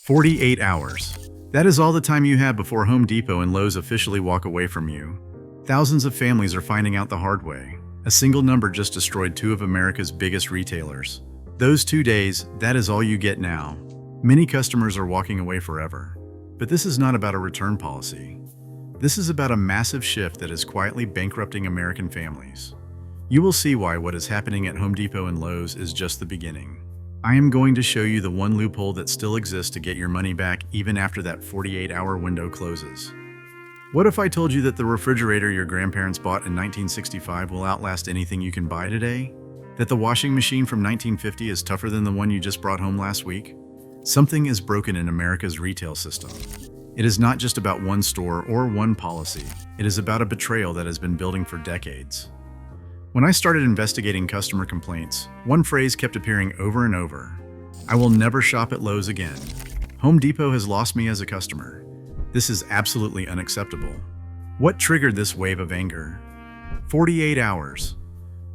48 hours. That is all the time you have before Home Depot and Lowe's officially walk away from you. Thousands of families are finding out the hard way. A single number just destroyed two of America's biggest retailers. Those 2 days, that is all you get now. Many customers are walking away forever. But this is not about a return policy. This is about a massive shift that is quietly bankrupting American families. You will see why what is happening at Home Depot and Lowe's is just the beginning. I am going to show you the one loophole that still exists to get your money back even after that 48-hour window closes. What if I told you that the refrigerator your grandparents bought in 1965 will outlast anything you can buy today? That the washing machine from 1950 is tougher than the one you just brought home last week? Something is broken in America's retail system. It is not just about one store or one policy. It is about a betrayal that has been building for decades. When I started investigating customer complaints, one phrase kept appearing over and over. I will never shop at Lowe's again. Home Depot has lost me as a customer. This is absolutely unacceptable. What triggered this wave of anger? 48 hours.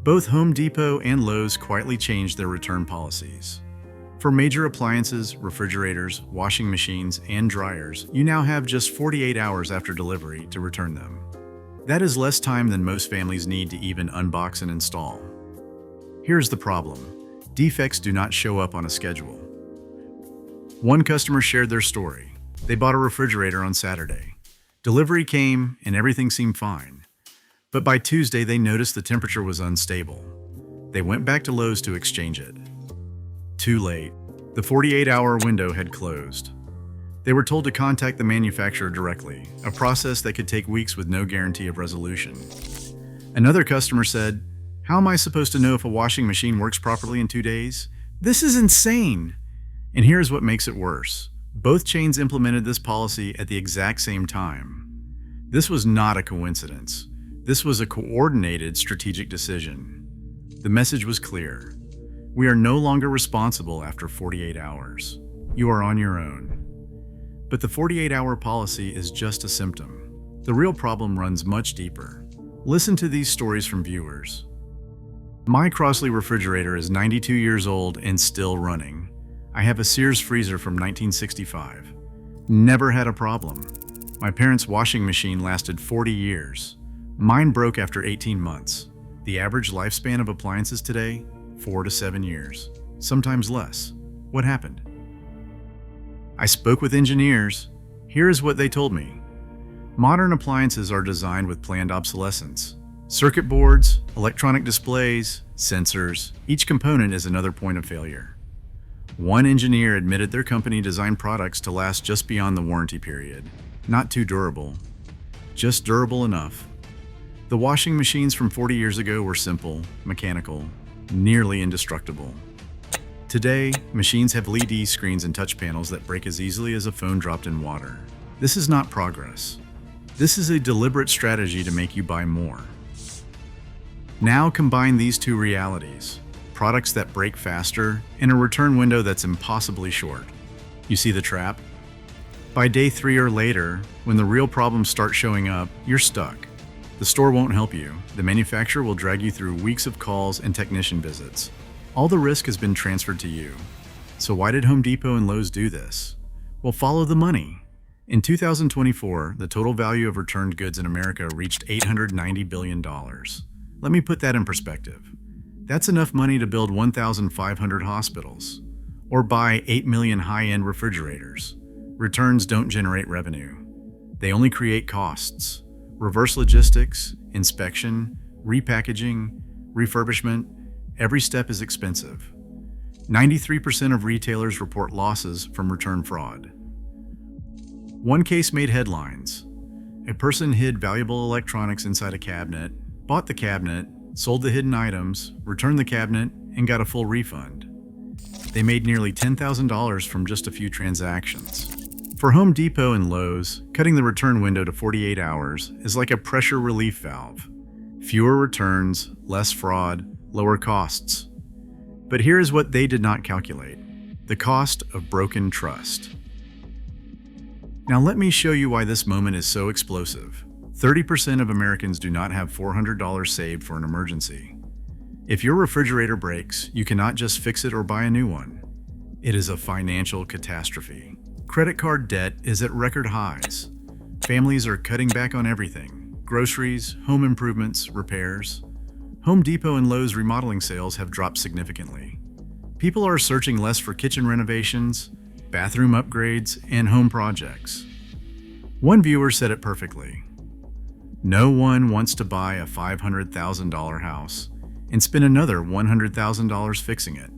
Both Home Depot and Lowe's quietly changed their return policies. For major appliances, refrigerators, washing machines, and dryers, you now have just 48 hours after delivery to return them. That is less time than most families need to even unbox and install. Here's the problem. Defects do not show up on a schedule. One customer shared their story. They bought a refrigerator on Saturday. Delivery came and everything seemed fine. But by Tuesday, they noticed the temperature was unstable. They went back to Lowe's to exchange it. Too late. The 48-hour window had closed. They were told to contact the manufacturer directly, a process that could take weeks with no guarantee of resolution. Another customer said, "How am I supposed to know if a washing machine works properly in 2 days? This is insane!" And here's what makes it worse. Both chains implemented this policy at the exact same time. This was not a coincidence. This was a coordinated strategic decision. The message was clear. We are no longer responsible after 48 hours. You are on your own. But the 48-hour policy is just a symptom. The real problem runs much deeper. Listen to these stories from viewers. My Crossley refrigerator is 92 years old and still running. I have a Sears freezer from 1965. Never had a problem. My parents' washing machine lasted 40 years. Mine broke after 18 months. The average lifespan of appliances today? 4 to 7 years. Sometimes less. What happened? I spoke with engineers. Here is what they told me. Modern appliances are designed with planned obsolescence. Circuit boards, electronic displays, sensors, each component is another point of failure. One engineer admitted their company designed products to last just beyond the warranty period. Not too durable, just durable enough. The washing machines from 40 years ago were simple, mechanical, nearly indestructible. Today, machines have LED screens and touch panels that break as easily as a phone dropped in water. This is not progress. This is a deliberate strategy to make you buy more. Now combine these two realities, products that break faster and a return window that's impossibly short. You see the trap? By day 3 or later, when the real problems start showing up, you're stuck. The store won't help you. The manufacturer will drag you through weeks of calls and technician visits. All the risk has been transferred to you. So why did Home Depot and Lowe's do this? Well, follow the money. In 2024, the total value of returned goods in America reached $890 billion. Let me put that in perspective. That's enough money to build 1,500 hospitals, or buy 8 million high-end refrigerators. Returns don't generate revenue. They only create costs. Reverse logistics, inspection, repackaging, refurbishment, every step is expensive. 93% of retailers report losses from return fraud. One case made headlines. A person hid valuable electronics inside a cabinet, bought the cabinet, sold the hidden items, returned the cabinet, and got a full refund. They made nearly $10,000 from just a few transactions. For Home Depot and Lowe's, cutting the return window to 48 hours is like a pressure relief valve. Fewer returns, less fraud, lower costs. But here is what they did not calculate: the cost of broken trust. Now let me show you why this moment is so explosive. 30% of Americans do not have $400 saved for an emergency. If your refrigerator breaks, you cannot just fix it or buy a new one. It is a financial catastrophe. Credit card debt is at record highs. Families are cutting back on everything: groceries, home improvements, repairs. Home Depot and Lowe's remodeling sales have dropped significantly. People are searching less for kitchen renovations, bathroom upgrades, and home projects. One viewer said it perfectly. No one wants to buy a $500,000 house and spend another $100,000 fixing it.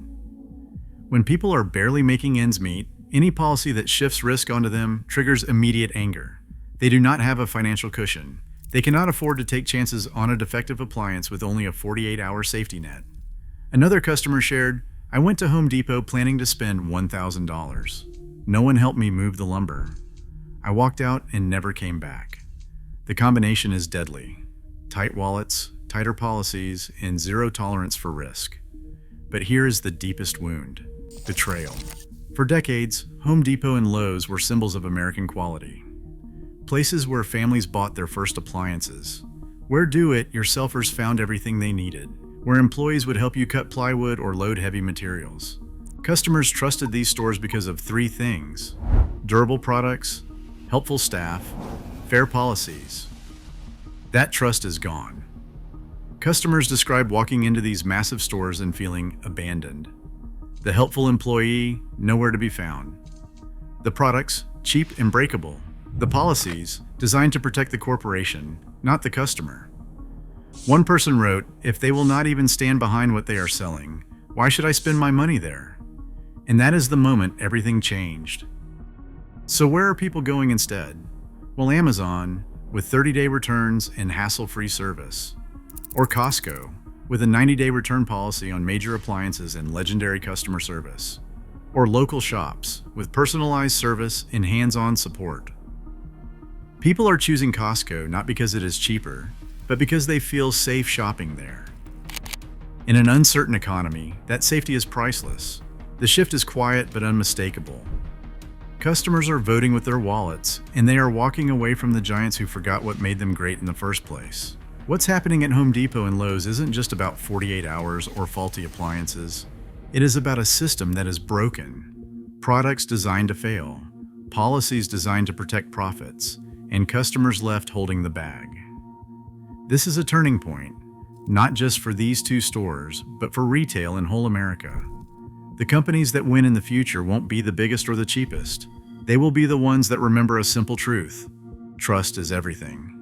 When people are barely making ends meet, any policy that shifts risk onto them triggers immediate anger. They do not have a financial cushion. They cannot afford to take chances on a defective appliance with only a 48-hour safety net. Another customer shared, "I went to Home Depot planning to spend $1,000. No one helped me move the lumber. I walked out and never came back." The combination is deadly. Tight wallets, tighter policies, and zero tolerance for risk. But here is the deepest wound: betrayal. For decades, Home Depot and Lowe's were symbols of American quality. Places where families bought their first appliances, where do-it-yourselfers found everything they needed, where employees would help you cut plywood or load heavy materials. Customers trusted these stores because of three things: durable products, helpful staff, fair policies. That trust is gone. Customers describe walking into these massive stores and feeling abandoned. The helpful employee, nowhere to be found. The products, cheap and breakable. The policies, designed to protect the corporation, not the customer. One person wrote, "If they will not even stand behind what they are selling, why should I spend my money there?" And that is the moment everything changed. So where are people going instead? Well, Amazon, with 30-day returns and hassle-free service. Or Costco, with a 90-day return policy on major appliances and legendary customer service. Or local shops, with personalized service and hands-on support. People are choosing Costco not because it is cheaper, but because they feel safe shopping there. In an uncertain economy, that safety is priceless. The shift is quiet but unmistakable. Customers are voting with their wallets, and they are walking away from the giants who forgot what made them great in the first place. What's happening at Home Depot and Lowe's isn't just about 48 hours or faulty appliances. It is about a system that is broken, products designed to fail, policies designed to protect profits, and customers left holding the bag. This is a turning point, not just for these two stores, but for retail in whole America. The companies that win in the future won't be the biggest or the cheapest. They will be the ones that remember a simple truth: trust is everything.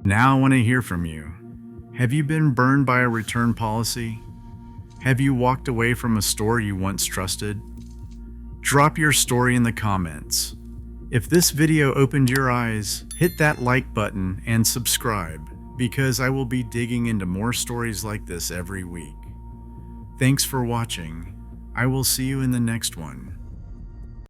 Now I want to hear from you. Have you been burned by a return policy? Have you walked away from a store you once trusted? Drop your story in the comments. If this video opened your eyes, hit that like button and subscribe, because I will be digging into more stories like this every week. Thanks for watching. I will see you in the next one.